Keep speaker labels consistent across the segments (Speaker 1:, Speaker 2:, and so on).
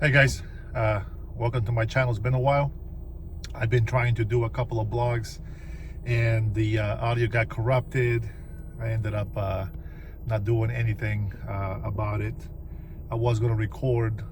Speaker 1: Hey guys, welcome to my channel. It's been a while. I've been trying to do a couple of blogs and the audio got corrupted. I ended up not doing anything about it. I was going to record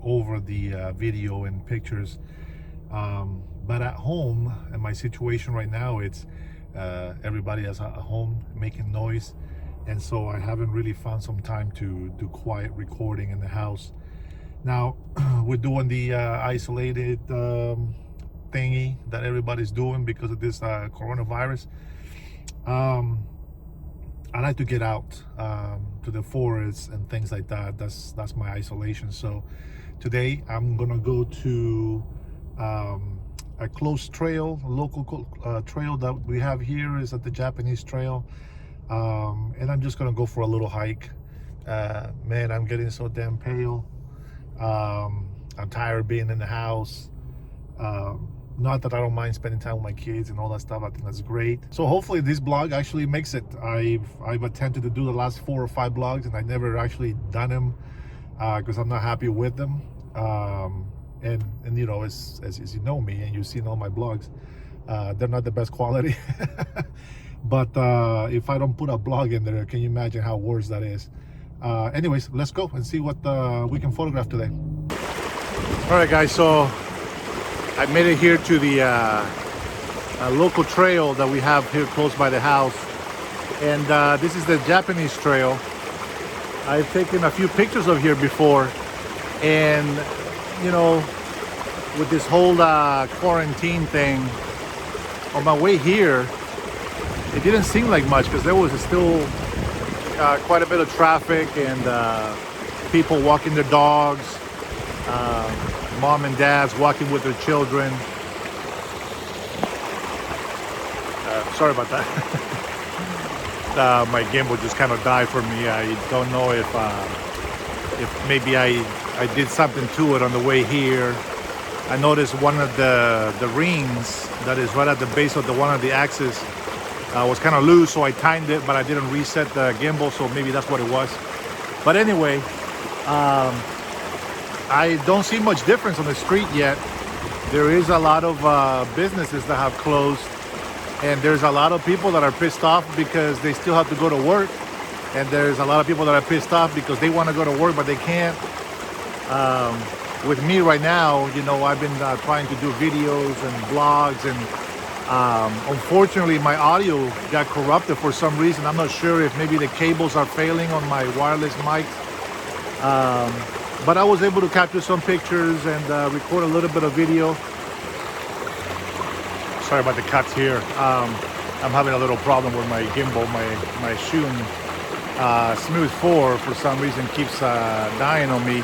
Speaker 1: over the video and pictures, but at home, in my situation right now, it's everybody is at home making noise, and so I haven't really found some time to do quiet recording in the house. Now we're doing the isolated thingy that everybody's doing because of this coronavirus. I like to get out to the forest and things like that. That's my isolation. So today I'm gonna go to a closed trail, a local trail that we have here is at the Japanese trail, and I'm just gonna go for a little hike. Man, I'm getting so damn pale. I'm tired of being in the house. Not that I don't mind spending time with my kids and all that stuff. I think that's great. So hopefully this blog actually makes it. I've attempted to do the last 4 or 5 blogs and I never actually done them because I'm not happy with them. And you know, as you know me and you've seen all my blogs, they're not the best quality. But if I don't put a blog in there, can you imagine how worse that is? Anyways, let's go and see what we can photograph today. All right, guys, so I made it here to the local trail that we have here close by the house, and this is the Japanese trail. I've taken a few pictures of here before, and you know, with this whole quarantine thing, on my way here, it didn't seem like much because there was still quite a bit of traffic and people walking their dogs, mom and dads walking with their children. Sorry about that. My gimbal just kind of died for me. I don't know if maybe I did something to it on the way here. I noticed one of the rings that is right at the base of one of the axes was kind of loose, so I timed it, but I didn't reset the gimbal, so maybe that's what it was. But anyway, I don't see much difference on the street yet. There is a lot of businesses that have closed, and there's a lot of people that are pissed off because they still have to go to work, and there's a lot of people that are pissed off because they want to go to work but they can't. With me right now, you know, I've been trying to do videos and blogs, and unfortunately my audio got corrupted for some reason. I'm not sure if maybe the cables are failing on my wireless mics, but I was able to capture some pictures and record a little bit of video. Sorry about the cuts here. I'm having a little problem with my gimbal. My Shun Smooth 4 for some reason keeps dying on me.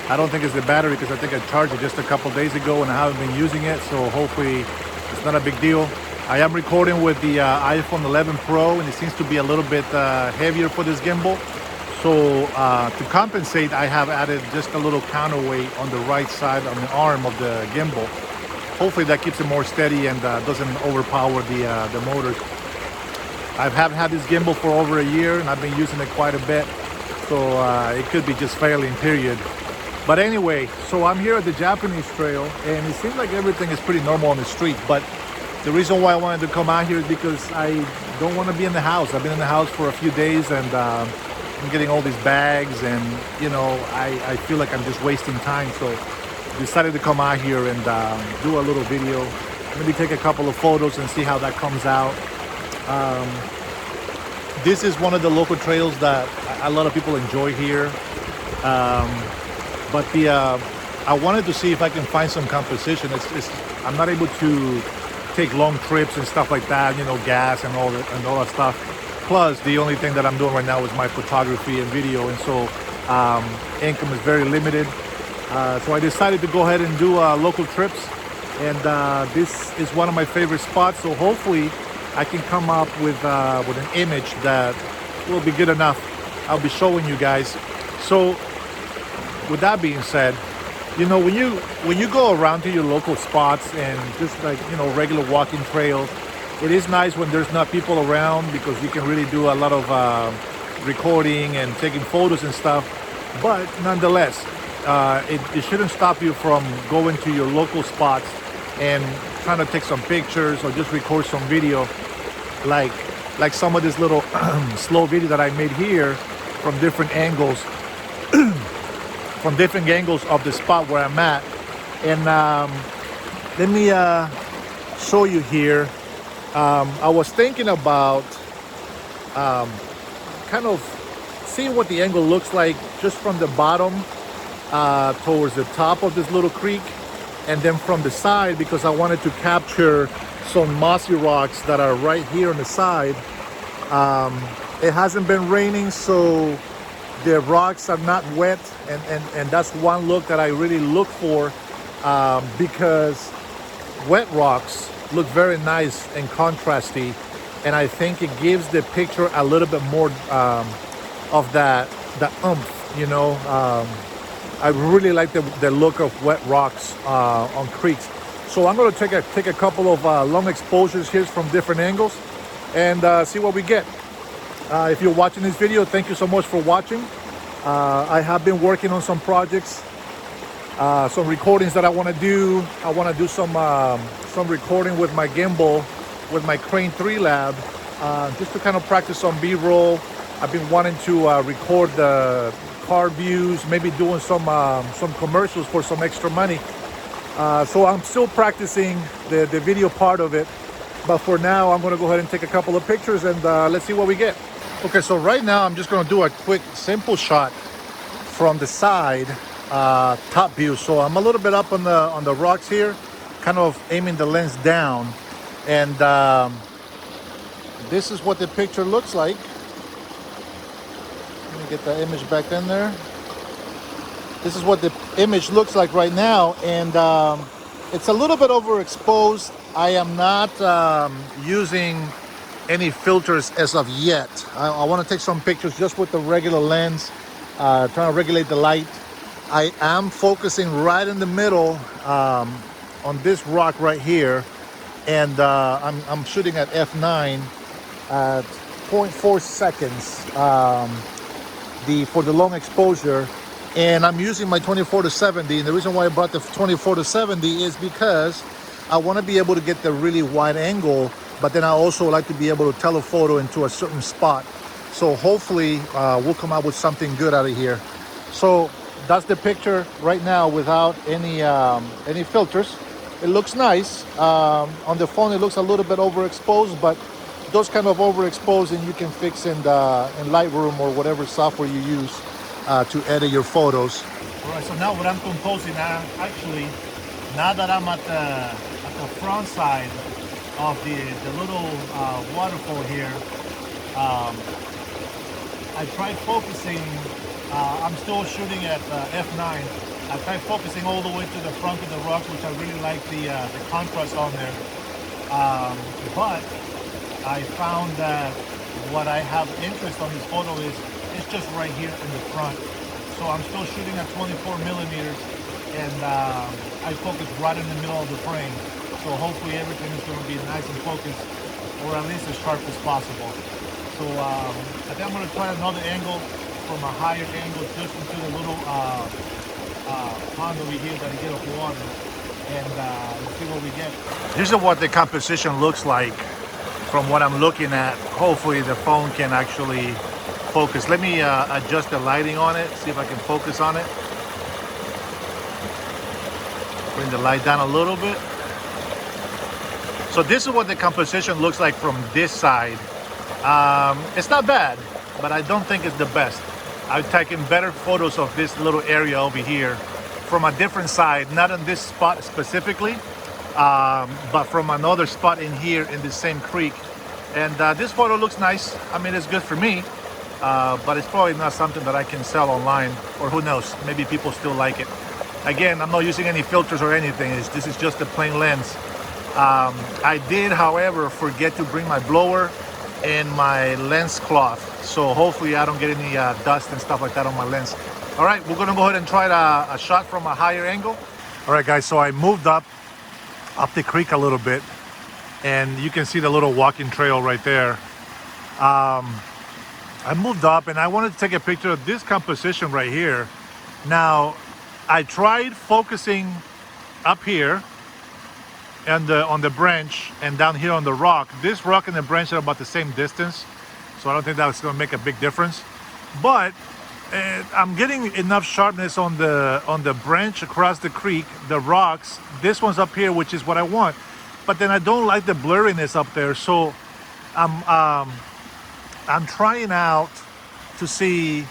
Speaker 1: I don't think it's the battery because I think I charged it just a couple days ago and I haven't been using it, so hopefully it's not a big deal. I am recording with the iPhone 11 Pro, and it seems to be a little bit heavier for this gimbal. So to compensate, I have added just a little counterweight on the right side on the arm of the gimbal. Hopefully that keeps it more steady and doesn't overpower the motors. I have had this gimbal for over a year and I've been using it quite a bit, so it could be just failing, period. But anyway, so I'm here at the Japanese trail, and it seems like everything is pretty normal on the street. But the reason why I wanted to come out here is because I don't want to be in the house. I've been in the house for a few days, and I'm getting all these bags, and you know, I feel like I'm just wasting time. So decided to come out here and do a little video, maybe take a couple of photos and see how that comes out. This is one of the local trails that a lot of people enjoy here. But I wanted to see if I can find some composition. I'm not able to take long trips and stuff like that, you know, gas and all that stuff. Plus, the only thing that I'm doing right now is my photography and video, and so income is very limited. So I decided to go ahead and do local trips, and this is one of my favorite spots. So hopefully, I can come up with an image that will be good enough. I'll be showing you guys. So, with that being said, you know, when you go around to your local spots and just like, you know, regular walking trails, it is nice when there's not people around because you can really do a lot of recording and taking photos and stuff. But nonetheless, it shouldn't stop you from going to your local spots and trying to take some pictures or just record some video, like some of this little slow video that I made here from different angles, of the spot where I'm at. And let me show you here. I was thinking about kind of seeing what the angle looks like just from the bottom towards the top of this little creek, and then from the side, because I wanted to capture some mossy rocks that are right here on the side. It hasn't been raining, so the rocks are not wet, and that's one look that I really look for, because wet rocks look very nice and contrasty, and I think it gives the picture a little bit more of the oomph, you know. I really like the look of wet rocks on creeks. So I'm going to take a couple of long exposures here from different angles and see what we get. If you're watching this video, thank you so much for watching. I have been working on some projects, some recordings that I want to do. I want to do some recording with my gimbal, with my Crane 3 Lab, just to kind of practice some B-roll. I've been wanting to record the car views, maybe doing some commercials for some extra money. So I'm still practicing the video part of it. But for now, I'm going to go ahead and take a couple of pictures and let's see what we get. Okay, so right now I'm just going to do a quick, simple shot from the side, top view. So I'm a little bit up on the rocks here, kind of aiming the lens down. And this is what the picture looks like. Let me get the image back in there. This is what the image looks like right now, and it's a little bit overexposed. I am not using any filters as of yet. I want to take some pictures just with the regular lens, trying to regulate the light. I am focusing right in the middle on this rock right here, and I'm shooting at f9 at 0.4 seconds for the long exposure. And I'm using my 24-70, and the reason why I brought the 24-70 is because I want to be able to get the really wide angle, but then I also like to be able to telephoto into a certain spot. So hopefully we'll come out with something good out of here. So that's the picture right now without any filters. It looks nice. On the phone it looks a little bit overexposed, but those kind of overexposing you can fix in Lightroom or whatever software you use to edit your photos. All right, so now what I'm composing, actually, now that I'm at the front side of the little waterfall here, I tried focusing, I'm still shooting at f9. I tried focusing all the way to the front of the rock, which I really like the contrast on there. But I found that what I have interest on this photo is it's just right here in the front. So I'm still shooting at 24 millimeters, and I focus right in the middle of the frame. So hopefully everything is going to be nice and focused, or at least as sharp as possible. So I think I'm going to try another angle from a higher angle just into the little pond over here that I get of water, and see what we get. This is what the composition looks like from what I'm looking at. Hopefully the phone can actually focus. Let me adjust the lighting on it, see if I can focus on it. Bring the light down a little bit. So this is what the composition looks like from this side. It's not bad, but I don't think it's the best. I've taken better photos of this little area over here from a different side, not on this spot specifically, but from another spot in here in the same creek. And this photo looks nice. I mean, it's good for me, but it's probably not something that I can sell online, or who knows, maybe people still like it. Again, I'm not using any filters or anything. This is just a plain lens. I did, however, forget to bring my blower and my lens cloth. So hopefully I don't get any dust and stuff like that on my lens. All right, we're gonna go ahead and try a shot from a higher angle. All right, guys, so I moved up the creek a little bit, and you can see the little walking trail right there. I moved up and I wanted to take a picture of this composition right here. Now, I tried focusing up here and on the branch and down here on the rock. This rock and the branch are about the same distance, so I don't think that's going to make a big difference. But I'm getting enough sharpness on the branch across the creek, the rocks. This one's up here, which is what I want. But then I don't like the blurriness up there, so I'm trying out to see.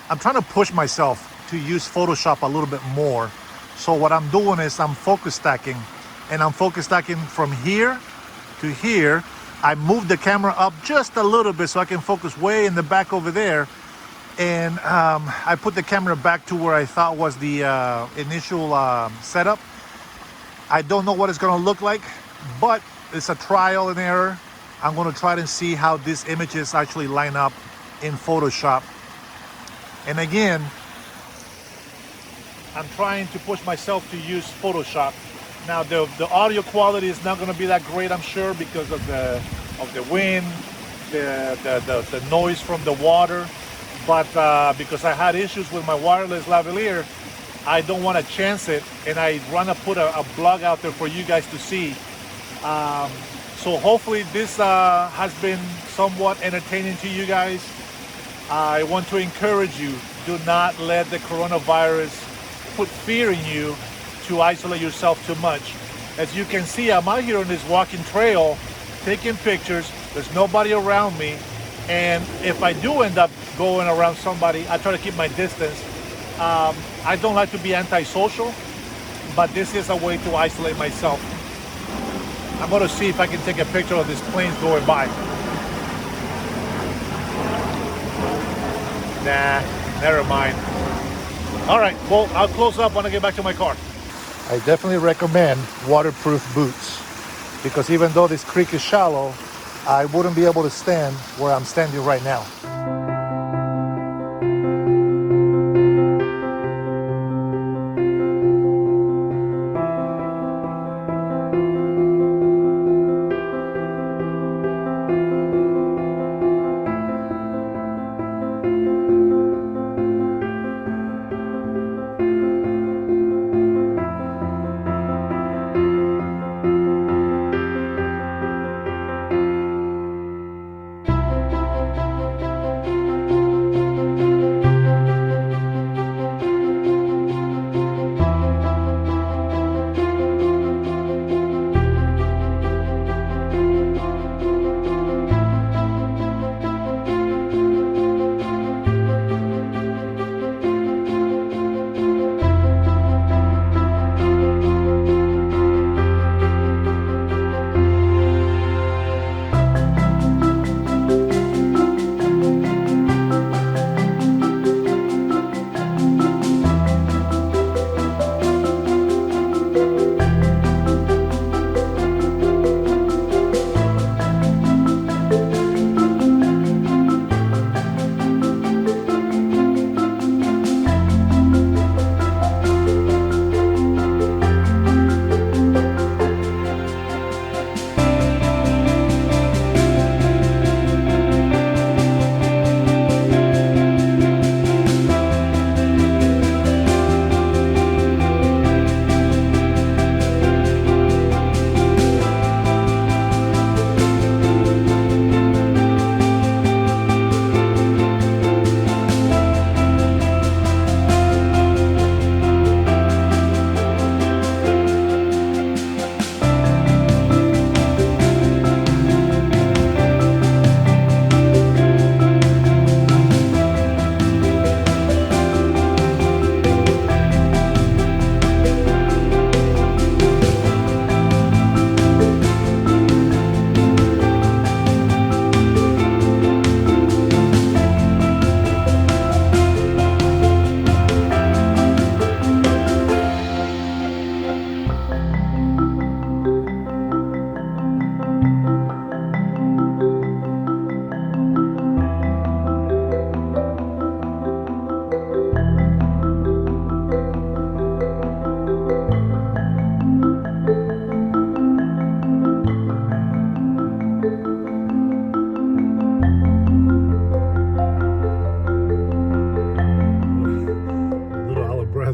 Speaker 1: I'm trying to push myself to use Photoshop a little bit more. So what I'm doing is I'm focus stacking, and I'm focus stacking from here to here. I moved the camera up just a little bit so I can focus way in the back over there. And I put the camera back to where I thought was the initial setup. I don't know what it's gonna look like, but it's a trial and error. I'm gonna try to see how these images actually line up in Photoshop. And again, I'm trying to push myself to use Photoshop. Now the audio quality is not going to be that great, I'm sure, because of the wind, the noise from the water. But because I had issues with my wireless lavalier, I don't want to chance it, and I want to put a blog out there for you guys to see. So hopefully this has been somewhat entertaining to you guys. I want to encourage you, do not let the coronavirus put fear in you to isolate yourself too much. As you can see, I'm out here on this walking trail taking pictures. There's nobody around me, and if I do end up going around somebody, I try to keep my distance. I don't like to be antisocial, but this is a way to isolate myself. I'm going to see if I can take a picture of these planes going by. Nah, never mind. All right, well, I'll close up when I get back to my car. I definitely recommend waterproof boots, because even though this creek is shallow, I wouldn't be able to stand where I'm standing right now.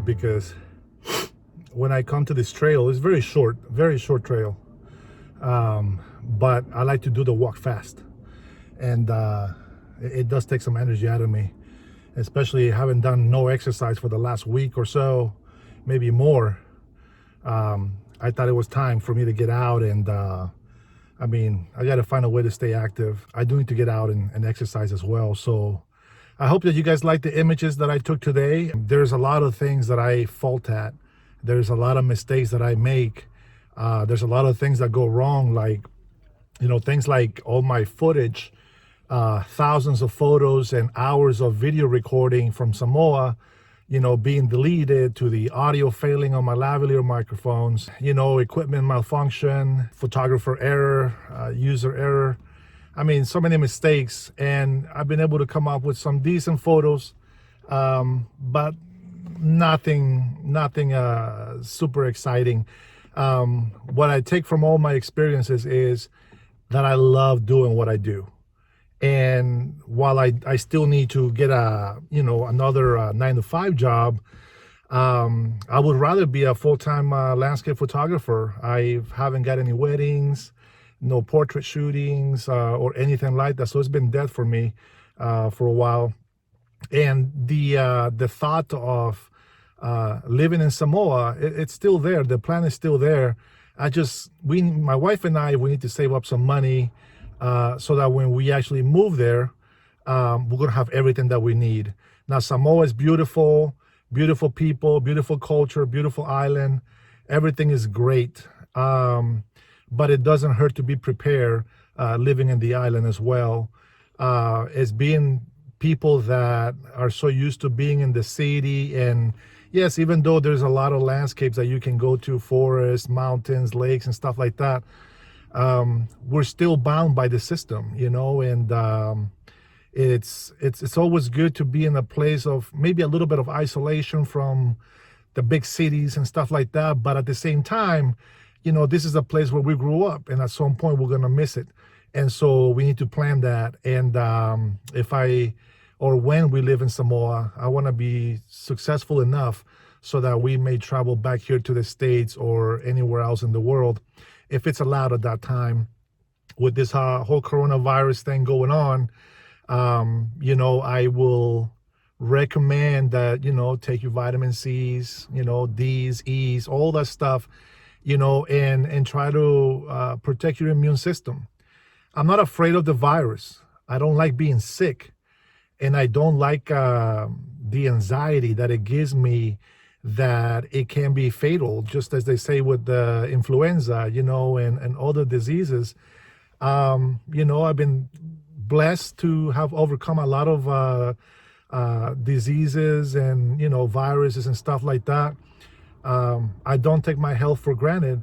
Speaker 1: because when I come to this trail, it's very short trail. But I like to do the walk fast, and it does take some energy out of me, especially having done no exercise for the last week or so, maybe more. I thought it was time for me to get out, and I mean, I got to find a way to stay active. I do need to get out and exercise as well. So I hope that you guys like the images that I took today. There's a lot of things that I fault at. There's a lot of mistakes that I make. There's a lot of things that go wrong, like, things like all my footage, thousands of photos and hours of video recording from Samoa, being deleted, to the audio failing on my lavalier microphones, equipment malfunction, photographer error, user error. I mean, so many mistakes, and I've been able to come up with some decent photos, but nothing super exciting. What I take from all my experiences is that I love doing what I do. And while I still need to get another 9-to-5 job, I would rather be a full-time landscape photographer. I haven't got any weddings, no portrait shootings, or anything like that. So it's been dead for me for a while. And the thought of living in Samoa, it's still there. The plan is still there. My wife and I, we need to save up some money so that when we actually move there, we're gonna have everything that we need. Now, Samoa is beautiful, beautiful people, beautiful culture, beautiful island. Everything is great, but it doesn't hurt to be prepared living in the island as well. As being people that are so used to being in the city, and yes, even though there's a lot of landscapes that you can go to, forests, mountains, lakes, and stuff like that, we're still bound by the system, and it's always good to be in a place of maybe a little bit of isolation from the big cities and stuff like that. But at the same time, this is a place where we grew up, and at some point we're going to miss it. And so we need to plan that. And when we live in Samoa, I want to be successful enough so that we may travel back here to the States or anywhere else in the world, if it's allowed at that time. With this whole coronavirus thing going on, I will recommend that, take your vitamin C's, D's, E's, all that stuff, and try to protect your immune system. I'm not afraid of the virus. I don't like being sick. And I don't like the anxiety that it gives me, that it can be fatal, just as they say with the influenza, and other diseases. I've been blessed to have overcome a lot of diseases and, viruses and stuff like that. I don't take my health for granted.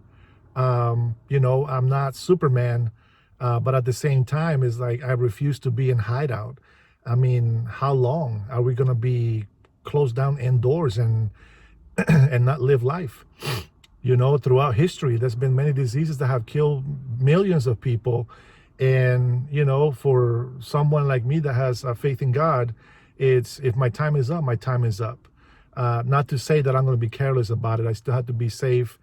Speaker 1: I'm not Superman, but at the same time, it's like I refuse to be in hideout. I mean, how long are we going to be closed down indoors and not live life? Throughout history, there's been many diseases that have killed millions of people. And, for someone like me that has faith in God, it's, if my time is up, my time is up. Not to say that I'm going to be careless about it. I still have to be safe.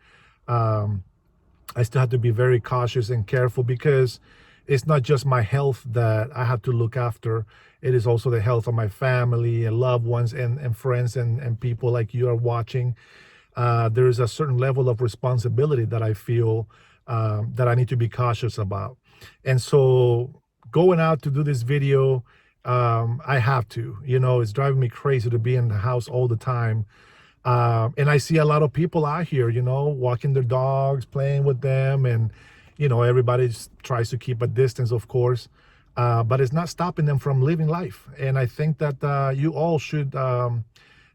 Speaker 1: I still have to be very cautious and careful, because it's not just my health that I have to look after. It is also the health of my family and loved ones and friends and people like you are watching. There is a certain level of responsibility that I feel that I need to be cautious about. And so going out to do this video, I have to. It's driving me crazy to be in the house all the time. And I see a lot of people out here, walking their dogs, playing with them, and everybody tries to keep a distance, of course, but it's not stopping them from living life. And I think that you all should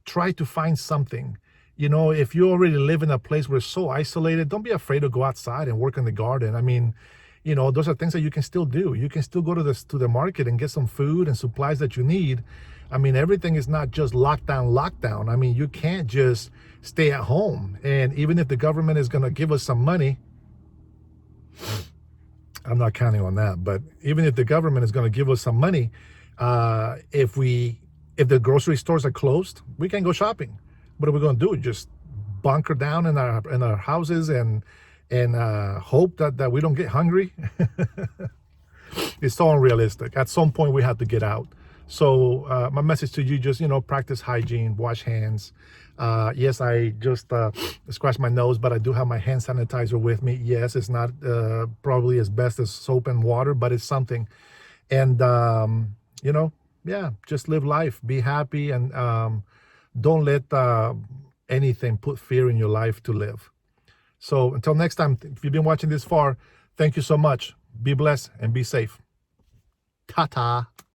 Speaker 1: try to find something. If you already live in a place where it's so isolated, don't be afraid to go outside and work in the garden. I mean, those are things that you can still do. You can still go to the market and get some food and supplies that you need. I mean, everything is not just lockdown. I mean, you can't just stay at home. And even if the government is going to give us some money, I'm not counting on that, but even if the government is going to give us some money, if the grocery stores are closed, we can't go shopping. What are we going to do? Just bunker down in our houses and hope that we don't get hungry. It's so unrealistic. At some point, we have to get out. So my message to you, just practice hygiene, wash hands. Yes, I just scratched my nose, but I do have my hand sanitizer with me. Yes, it's not probably as best as soap and water, but it's something. And yeah, just live life, be happy, and don't let anything put fear in your life to live. So until next time, if you've been watching this far, thank you so much. Be blessed and be safe. Ta-ta.